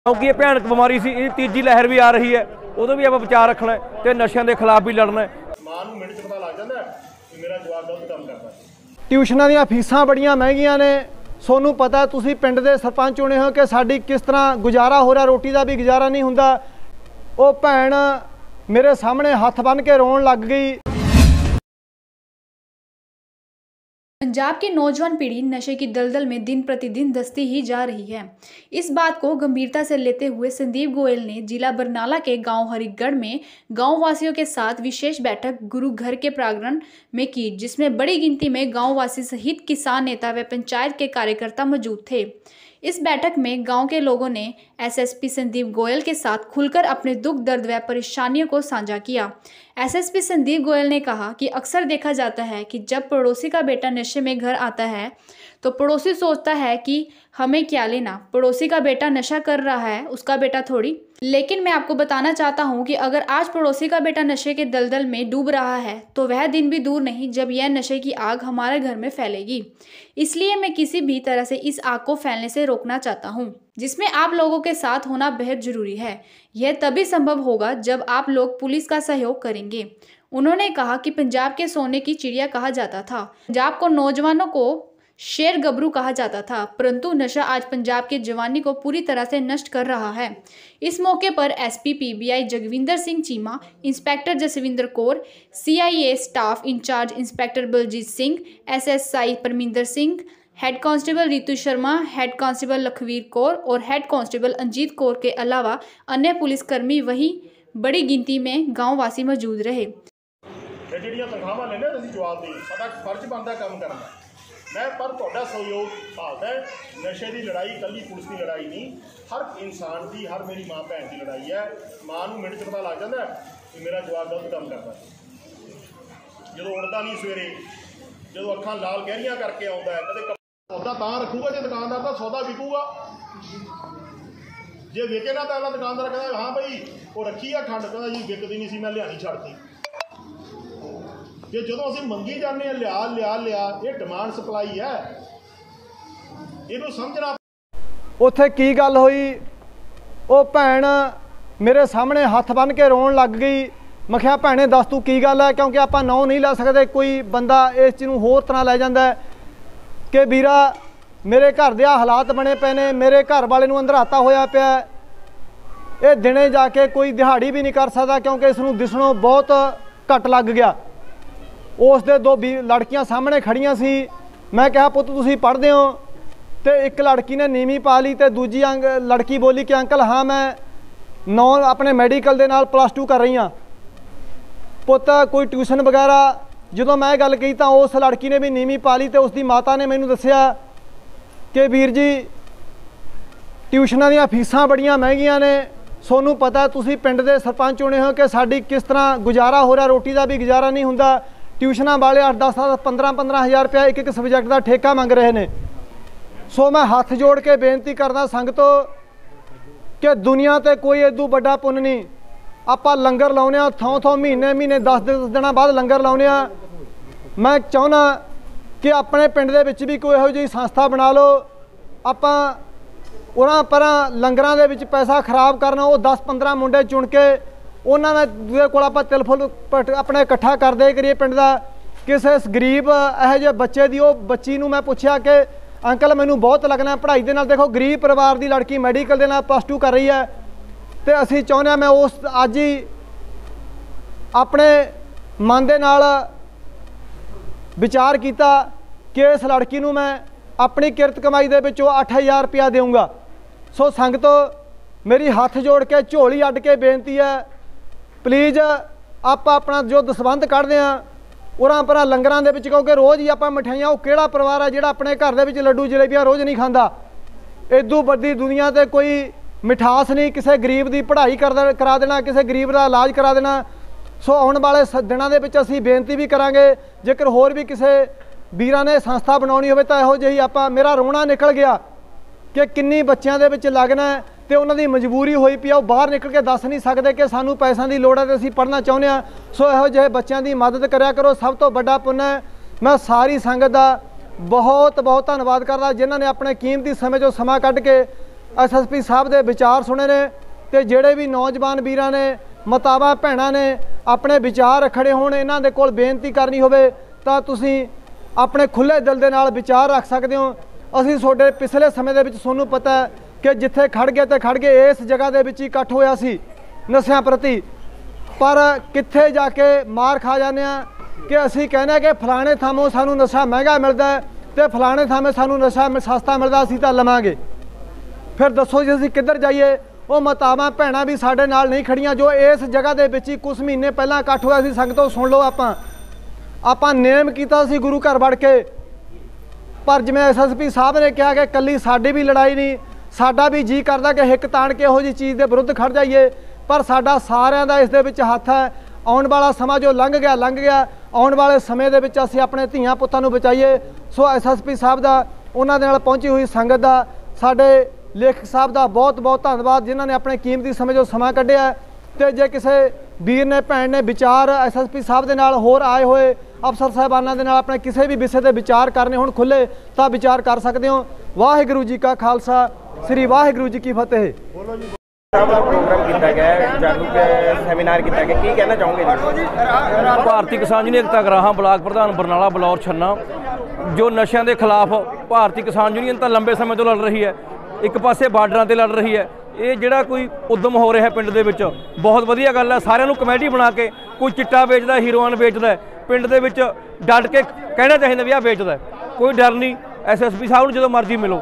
क्योंकि ये भयानक बीमारी सी, ये तीजी लहर भी आ रही है, उदों भी आप बचा रखना है तो नशे के खिलाफ भी लड़ना है। मां नूं मिंट च पता लग जांदा कि मेरा जवाक गलत काम करदा है। ट्यूशनां दीयां फीसां बड़ियां महंगियां ने, सोनू पता तुसीं पिंड दे सरपंच चुने हो कि साडी किस तरह गुजारा हो रहा, रोटी का भी गुजारा नहीं हुंदा। वो भैन मेरे सामने हथ बन के रोन लग गई। पंजाब की नौजवान पीढ़ी नशे की दलदल में दिन प्रतिदिन धंसती ही जा रही है। इस बात को गंभीरता से लेते हुए संदीप गोयल ने जिला बरनाला के गांव हरिगढ़ में गांव वासियों के साथ विशेष बैठक गुरु घर के प्रांगण में की, जिसमें बड़ी गिनती में गांव वासी सहित किसान नेता व पंचायत के कार्यकर्ता मौजूद थे। इस बैठक में गांव के लोगों ने एसएसपी संदीप गोयल के साथ खुलकर अपने दुख दर्द व परेशानियों को साझा किया। एसएसपी संदीप गोयल ने कहा कि अक्सर देखा जाता है कि जब पड़ोसी का बेटा नशे में घर आता है तो पड़ोसी सोचता है कि हमें क्या लेना, पड़ोसी का बेटा नशा कर रहा है, उसका बेटा थोड़ी। लेकिन मैं आपको बताना चाहता हूं कि अगर आज पड़ोसी का बेटा नशे के दलदल में डूब रहा है तो वह दिन भी दूर नहीं जब यह नशे की आग हमारे घर में फैलेगी। इसलिए मैं किसी भी तरह से इस आग को फैलने से रोकना चाहता हूं, जिसमें आप लोगों के साथ होना बेहद जरूरी है। यह तभी संभव होगा जब आप लोग पुलिस का सहयोग करेंगे। उन्होंने कहा कि पंजाब के सोने की चिड़िया कहा जाता था, पंजाब को नौजवानों को शेर गबरू कहा जाता था, परंतु नशा आज पंजाब के जवानी को पूरी तरह से नष्ट कर रहा है। इस मौके पर SP PBI Jagvinder Singh Cheema, inspector Jasvinder Kaur, CIA staff in charge inspector Baljit Singh, SSI Parminder Singh, head constable Ritu Sharma, head constable Lakhvir Kaur और हेड कांस्टेबल अंजीत कौर के अलावा अन्य पुलिसकर्मी वहीं बड़ी गिनती में गाँव वासी मौजूद रहे। ਜਿਹੜੀਆਂ ਤਨਖਾਹਾਂ ਲੈਣੇ ਤੁਸੀਂ ਜਵਾਬ ਦੀ ਸਾਡਾ ਫਰਜ਼ ਬਣਦਾ ਕੰਮ ਕਰਨਾ। मैं पर तुहाडा सहयोग भालदा है। नशे की लड़ाई कल्ली पुलिस की लड़ाई नहीं, हर इंसान की, हर मेरी माँ भैन की लड़ाई है। मां नूं मिंट च पता लग जाता कि मेरा जवाक गलत काम करता है। जो उड़ता नहीं सवेरे, जो अखां लाल गहरियां करके आता है, कदे सौदा तां रखूगा जो दुकानदार का सौदा विकूगा, जे विकेगा तो अगला दुकानदार कहता हाँ बई वो रखी है खंड, कहता जी विकदी नहीं सी, मैं लियानी छड्डती। कि जो असीं मंगी जाने लिया लिया लिया, ये डिमांड सप्लाई है, इहनूं समझना। उत्थे की गल होई, वो भैन मेरे सामने हथ बन के रोन लग गई। मैं कहा भैने दस तू की गल है, क्योंकि आप नाम नहीं ला सकते, कोई बंदा इस चीज़ नूं होर तरह लै जांदा है कि वीरा मेरे घर दे हालात बने पे ने, मेरे घर वाले नूं अंदराता होया पिया, ये दिने जाके कोई दिहाड़ी भी नहीं कर सकता क्योंकि इसनूं दिसणों बहुत घट लग गया। उस दे दो लड़कियां सामने खड़ियां सी। मैं कहा पुत्त तुसीं पढ़दे हो, तो एक लड़की ने नीवी पा ली तो दूजी लड़की बोली कि अंकल हाँ मैं नौ अपने मैडिकल दे नाल +2 कर रही हाँ। पुत्त कोई ट्यूशन वगैरह, जो मैं गल की तो उस लड़की ने भी नीवी पा ली, तो उसकी माता ने मैनू दस्सिया कि वीर जी ट्यूशनां दीयां फीसां बड़ियां महंगियां ने, सोनू पता तुसीं पिंड दे सरपंच चुने हो कि साडी किस तरह गुजारा हो रहा, रोटी का भी गुजारा नहीं हुंदा। ट्यूशनां वाले 8-10 15-15 हज़ार रुपया एक सबजैक्ट का ठेका मंग रहे हैं। सो मैं हथ जोड़ के बेनती करदा संगतों कि दुनिया ते कोई इदू बड़ा पुन नहीं। आपां लंगर लाउने थों महीने 10 दिनों बाद लंगर लाउने। मैं चाहुंदा कि अपने पिंड दे विच भी कोई इहो जी संस्था बना लो। आपां उन्हां परां लंगरां दे विच पैसा खराब करना, वो 10-15 मुंडे चुन के उन्होंने को आप तिल फुल अपने इकट्ठा कर दे करिए पिंड का। किसी गरीब यहो जे बच्चे की वो बच्ची नूं मैं पूछा कि अंकल मैनू बहुत लगना पढ़ाई के नाल, देखो गरीब परिवार की लड़की मैडिकल के नाल +2 कर रही है, तो असी चाहुंदे मैं उस अज ही अपने मन दे नाल विचार किया कि इस लड़की नूं मैं अपनी किरत कमाई दे विचों 8,000 रुपया देऊँगा। सो संगतों मेरी हाथ जोड़ के झोली अड्ड के बेनती है, प्लीज़ आप अपना जो दसबंध कढ़ते हैं उरां परां लंगरां दे विच, क्योंकि रोज़ ही आप मिठाइयां, वो किहड़ा परिवार है जिहड़ा अपने घर दे विच लड्डू जलेबियां रोज़ नहीं खाता। इदू बड़ी दुनिया ते कोई मिठास नहीं। किसी गरीब की पढ़ाई करा देना, किसी गरीब का इलाज करा देना। सो आने वाले दिनों के विच असीं बेनती भी करांगे, जेकर होर भी किसी वीरां ने संस्था बनाउणी होवे तां इहो जिही आपां, मेरा रोना निकल गया कि किन्नी बच्चों के विच लगना है, तो उन्होंने मजबूरी हुई पी, वो बाहर निकल के दस नहीं सकते कि सानू पैसों की लड़ है तो असीं पढ़ना चाहुंदे हां। सो इहो जिहे बच्चों की मदद करिया करो, सब तो बड़ा पुण्य है। मैं सारी संगत का बहुत बहुत धन्नवाद करदा जिन्होंने अपने कीमती समय जो समा कढ़ के ਐਸਐਸਪੀ ਸਾਹਿਬ ਦੇ ਵਿਚਾਰ ਸੁਣੇ ਨੇ ਤੇ ਜਿਹੜੇ ਵੀ ਨੌਜਵਾਨ ਵੀਰਾਂ ਨੇ ਮਾਤਾਵਾਂ ਭੈਣਾਂ ਨੇ ਆਪਣੇ ਵਿਚਾਰ ਰੱਖਣੇ ਹੋਣ, ਇਹਨਾਂ ਦੇ ਕੋਲ ਬੇਨਤੀ ਕਰਨੀ ਹੋਵੇ ਤਾਂ ਤੁਸੀਂ ਆਪਣੇ ਖੁੱਲੇ ਦਿਲ ਦੇ ਨਾਲ ਵਿਚਾਰ ਰੱਖ ਸਕਦੇ ਹੋ। ਅਸੀਂ ਤੁਹਾਡੇ ਪਿਛਲੇ ਸਮੇਂ ਦੇ ਵਿੱਚ ਤੁਹਾਨੂੰ ਪਤਾ ਹੈ ਕਿ ਜਿੱਥੇ ਖੜ ਗਏ ਇਸ ਜਗ੍ਹਾ ਦੇ ਵਿੱਚ ਹੀ ਇਕੱਠ ਹੋਇਆ ਸੀ ਨਸ਼ਿਆਂ ਪ੍ਰਤੀ, ਪਰ ਕਿੱਥੇ ਜਾ ਕੇ ਮਾਰ ਖਾ ਜਾਂਦੇ ਆ ਕਿ ਅਸੀਂ ਕਹਿੰਦੇ ਕਿ ਫਲਾਣੇ ਥਾਮੋਂ ਸਾਨੂੰ ਨਸ਼ਾ ਮਹਿੰਗਾ ਮਿਲਦਾ ਹੈ ਤੇ ਫਲਾਣੇ ਥਾਵੇਂ ਸਾਨੂੰ ਨਸ਼ਾ ਸਸਤਾ ਮਿਲਦਾ, ਅਸੀਂ ਤਾਂ ਲਵਾਂਗੇ। ਫਿਰ ਦੱਸੋ ਜੀ ਅਸੀਂ ਕਿੱਧਰ ਜਾਈਏ? ਉਹ ਮਾਤਾਵਾਂ ਭੈਣਾਂ ਵੀ ਸਾਡੇ ਨਾਲ ਨਹੀਂ ਖੜੀਆਂ ਜੋ ਇਸ ਜਗ੍ਹਾ ਦੇ ਵਿੱਚ ਹੀ ਕੁਝ ਮਹੀਨੇ ਪਹਿਲਾਂ ਇਕੱਠ ਹੋਇਆ ਸੀ। ਸੰਗਤੋਂ ਸੁਣ ਲਓ, ਆਪਾਂ ਨੇਮ ਕੀਤਾ ਸੀ ਗੁਰੂ ਘਰ ਵੜ ਕੇ, ਪਰ ਜਿਵੇਂ ਐਸਐਸਪੀ ਸਾਹਿਬ ਨੇ ਕਿਹਾ ਕਿ ਇਕੱਲੀ ਸਾਡੀ ਵੀ ਲੜਾਈ ਨਹੀਂ, ਸਾਡਾ ਵੀ ਜੀ ਕਰਦਾ ਕਿ ਹਿੱਕ ਤਾਣ ਕੇ ਇਹੋ ਜਿਹੀ ਚੀਜ਼ ਦੇ ਵਿਰੁੱਧ ਖੜ ਜਾਈਏ, ਪਰ ਸਾਡਾ ਸਾਰਿਆਂ ਦਾ ਇਸ ਦੇ ਵਿੱਚ ਹੱਥ ਹੈ। ਆਉਣ ਵਾਲਾ ਸਮਾਂ ਜੋ ਲੰਘ ਗਿਆ, ਆਉਣ ਵਾਲੇ ਸਮੇਂ ਦੇ ਵਿੱਚ ਅਸੀਂ ਆਪਣੇ ਧੀਆਂ ਪੁੱਤਾਂ ਨੂੰ ਬਚਾਈਏ। ਸੋ ਐਸਐਸਪੀ ਸਾਹਿਬ ਦਾ, ਉਹਨਾਂ ਦੇ ਨਾਲ ਪਹੁੰਚੀ ਹੋਈ ਸੰਗਤ ਦਾ, ਸਾਡੇ ਲੇਖਕ ਸਾਹਿਬ ਦਾ ਬਹੁਤ ਬਹੁਤ ਧੰਨਵਾਦ ਜਿਨ੍ਹਾਂ ਨੇ ਆਪਣੇ ਕੀਮਤੀ ਸਮੇਂ ਜੋ ਸਮਾਂ ਕੱਢਿਆ। ਤੇ ਜੇ ਕਿਸੇ ਵੀਰ ਨੇ ਭੈਣ ਨੇ ਵਿਚਾਰ ਐਸਐਸਪੀ ਸਾਹਿਬ ਦੇ ਨਾਲ ਹੋਰ ਆਏ ਹੋਏ ਅਫਸਰ ਸਾਹਿਬਾਨਾਂ ਦੇ ਨਾਲ ਆਪਣੇ ਕਿਸੇ ਵੀ ਵਿਸ਼ੇ ਤੇ ਵਿਚਾਰ ਕਰਨੇ ਹੋਣ ਖੁੱਲੇ ਤਾਂ ਵਿਚਾਰ ਕਰ ਸਕਦੇ ਹੋ। ਵਾਹਿਗੁਰੂ ਜੀ ਕਾ ਖਾਲਸਾ, ਸ੍ਰੀ ਵਾਹਿਗੁਰੂ ਜੀ ਕੀ ਫਤਿਹ। प्रोग्राम किया गया है, जागरूक सैमीनार किया गया, की कहना चाहोगे? ਭਾਰਤੀ ਕਿਸਾਨ ਯੂਨੀਅਨ ਏਕਤਾ ਗਰਾਹਾਂ ਬਲਾਕ ਪ੍ਰਧਾਨ ਬਰਨਾਲਾ ਬਲੌਰ ਛੰਨਾ ਜੋ ਨਸ਼ਿਆਂ ਦੇ ਖਿਲਾਫ ਭਾਰਤੀ ਕਿਸਾਨ ਯੂਨੀਅਨ ਤਾਂ ਲੰਬੇ ਸਮੇਂ ਤੋਂ ਲੜ ਰਹੀ ਹੈ, ਇੱਕ ਪਾਸੇ ਬਾਰਡਰਾਂ ਤੇ ਲੜ ਰਹੀ ਹੈ। ਇਹ ਜਿਹੜਾ ਕੋਈ ਉਦਮ ਹੋ ਰਿਹਾ ਪਿੰਡ ਦੇ ਵਿੱਚ ਬਹੁਤ ਵਧੀਆ ਗੱਲ ਹੈ। ਸਾਰਿਆਂ ਨੂੰ ਕਮੇਟੀ ਬਣਾ ਕੇ ਕੋਈ ਚਿੱਟਾ ਵੇਚਦਾ, ਹੀਰੋਇਨ ਵੇਚਦਾ, ਪਿੰਡ ਦੇ ਵਿੱਚ ਡਟ ਕੇ ਕਹਿਣਾ ਚਾਹੀਦਾ ਵੀ ਆਹ ਵੇਚਦਾ, ਕੋਈ ਡਰ ਨਹੀਂ। ਐਸਐਸਪੀ ਸਾਹਿਬ ਨੂੰ ਜਦੋਂ ਮਰਜ਼ੀ ਮਿਲੋ,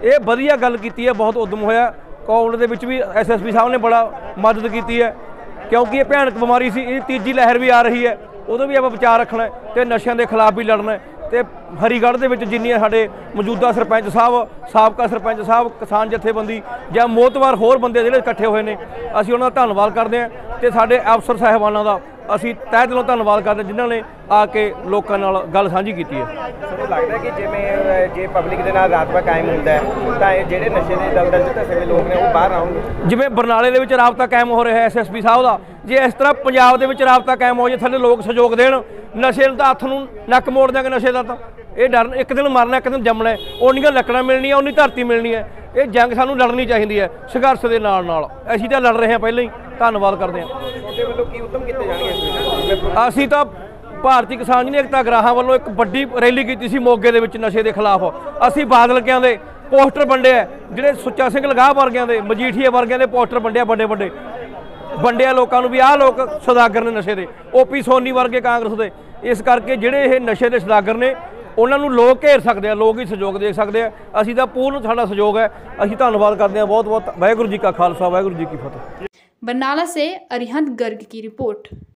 ਇਹ ਵਧੀਆ ਗੱਲ ਕੀਤੀ ਹੈ, ਬਹੁਤ ਉਦਮ ਹੋਇਆ। ਕੋਵਿਡ ਦੇ ਵਿੱਚ ਵੀ ਐਸਐਸਪੀ ਸਾਹਿਬ ਨੇ ਬੜਾ ਮਦਦ ਕੀਤੀ ਹੈ ਕਿਉਂਕਿ ਇਹ ਭਿਆਨਕ ਬਿਮਾਰੀ ਸੀ, ਇਹ ਤੀਜੀ ਲਹਿਰ ਵੀ ਆ ਰਹੀ ਹੈ, ਉਦੋਂ ਵੀ ਆਪਾਂ ਬਚਾਅ ਰੱਖਣਾ ਤੇ ਨਸ਼ਿਆਂ ਦੇ ਖਿਲਾਫ ਵੀ ਲੜਨਾ। ਤੇ ਹਰੀਗੜ੍ਹ ਦੇ ਵਿੱਚ ਜਿੰਨੀਆਂ ਸਾਡੇ ਮੌਜੂਦਾ ਸਰਪੰਚ ਸਾਹਿਬ, ਸਾਬਕਾ ਸਰਪੰਚ ਸਾਹਿਬ, ਕਿਸਾਨ ਜਥੇਬੰਦੀ ਜਾਂ ਮੋਤਵਾਰ ਹੋਰ ਬੰਦੇ ਜਿਹੜੇ ਇਕੱਠੇ ਹੋਏ ਨੇ, ਅਸੀਂ ਉਹਨਾਂ ਦਾ ਧੰਨਵਾਦ ਕਰਦੇ ਹਾਂ ਤੇ ਸਾਡੇ ਅਫਸਰ ਸਾਹਿਬਾਨਾਂ ਦਾ ਅਸੀਂ ਤਹਿ ਦਿਲੋਂ ਧੰਨਵਾਦ ਕਰਦੇ ਜਿਨ੍ਹਾਂ ਨੇ ਆ ਕੇ ਲੋਕਾਂ ਨਾਲ ਗੱਲ ਸਾਂਝੀ ਕੀਤੀ ਹੈ। ਤੁਹਾਨੂੰ ਲੱਗਦਾ ਕਿ ਜਿਵੇਂ ਜੇ ਪਬਲਿਕ ਦੇ ਨਾਲ ਰਾਬਤਾ ਕਾਇਮ ਹੁੰਦਾ ਹੈ ਤਾਂ ਇਹ ਜਿਹੜੇ ਨਸ਼ੇ ਦੇ ਦਲਦਲ 'ਚ ਧਸੇ ਹੋਏ ਲੋਕ ਨੇ ਉਹ ਬਾਹਰ ਆਉਣਗੇ। ਜਿਵੇਂ ਬਰਨਾਲੇ ਦੇ ਵਿੱਚ ਰਾਬਤਾ ਕਾਇਮ ਹੋ ਰਿਹਾ ਹੈ ਐਸਐਸਪੀ ਸਾਹਿਬ ਦਾ, ਜੇ ਇਸ ਤਰ੍ਹਾਂ ਪੰਜਾਬ ਦੇ ਵਿੱਚ ਰਾਬਤਾ ਕਾਇਮ ਹੋ ਜਾਏ, ਥੱਲੇ ਲੋਕ ਸਹਿਯੋਗ ਦੇਣ, ਨਸ਼ੇ ਨੂੰ ਤਾਂ ਹੱਥ ਨੂੰ ਨੱਕ ਮੋੜ ਦਿਆਂਗੇ ਨਸ਼ੇ ਦਾ। ਤਾਂ ਇਹ ਡਰ, ਇੱਕ ਦਿਨ ਮਰਨਾ ਇੱਕ ਦਿਨ ਜੰਮਣਾ, ਉਨੀਆਂ ਲੱਕੜਾਂ ਮਿਲਣੀਆਂ ਉਨੀ ਧਰਤੀ ਮਿਲਣੀ ਹੈ। ਇਹ ਜੰਗ ਸਾਨੂੰ ਲੜਨੀ ਚਾਹੀਦੀ ਹੈ ਸੰਘਰਸ਼ ਦੇ ਨਾਲ ਨਾਲ, ਅਸੀਂ ਤਾਂ ਲੜ ਰਹੇ ਹਾਂ ਪਹਿਲਾਂ ਹੀ। ਧੰਨਵਾਦ ਕਰਦੇ ਹਾਂ। ਤੁਹਾਡੇ ਵੱਲੋਂ ਕੀ ਉਦਮ ਕੀਤੇ ਜਾਣਗੇ? ਅਸੀਂ ਤਾਂ ਭਾਰਤੀ ਕਿਸਾਨ ਯੂਨੀਅਨ ਏਕਤਾ ਗਰਾਹਾਂ ਵੱਲੋਂ ਇੱਕ ਵੱਡੀ ਰੈਲੀ ਕੀਤੀ ਸੀ ਮੋਗੇ ਦੇ ਵਿੱਚ ਨਸ਼ੇ ਦੇ ਖਿਲਾਫ। ਅਸੀਂ ਬਾਦਲਕਿਆਂ ਦੇ ਪੋਸਟਰ ਵੰਡੇ ਆ, ਜਿਹੜੇ ਸੁੱਚਾ ਸਿੰਘ ਲਗਾਹ ਵਰਗਿਆਂ ਦੇ, ਮਜੀਠੀਆ ਵਰਗਿਆਂ ਦੇ ਪੋਸਟਰ ਵੰਡਿਆ, ਵੱਡੇ ਵੰਡਿਆ ਲੋਕਾਂ ਨੂੰ ਵੀ ਆਹ ਲੋਕ ਸੌਦਾਗਰ ਨੇ ਨਸ਼ੇ ਦੇ, ਓਪੀ ਸੋਨੀ ਵਰਗੇ ਕਾਂਗਰਸ ਦੇ। ਇਸ ਕਰਕੇ ਜਿਹੜੇ ਇਹ ਨਸ਼ੇ ਦੇ ਸੌਦਾਗਰ ਨੇ ਉਹਨਾਂ ਨੂੰ ਲੋਕ ਘੇਰ ਸਕਦੇ ਆ, ਲੋਕ ਹੀ ਸਹਿਯੋਗ ਦੇ ਸਕਦੇ ਆ। ਅਸੀਂ ਤਾਂ ਪੂਰਨ ਸਾਡਾ ਸਹਿਯੋਗ ਹੈ। ਅਸੀਂ ਧੰਨਵਾਦ ਕਰਦੇ ਹਾਂ ਬਹੁਤ ਬਹੁਤ। ਵਾਹਿਗੁਰੂ ਜੀ ਕਾ ਖਾਲਸਾ, ਵਾਹਿਗੁਰੂ ਜੀ ਕੀ ਫਤਿਹ। बरनाला से अरिहंत गर्ग की रिपोर्ट।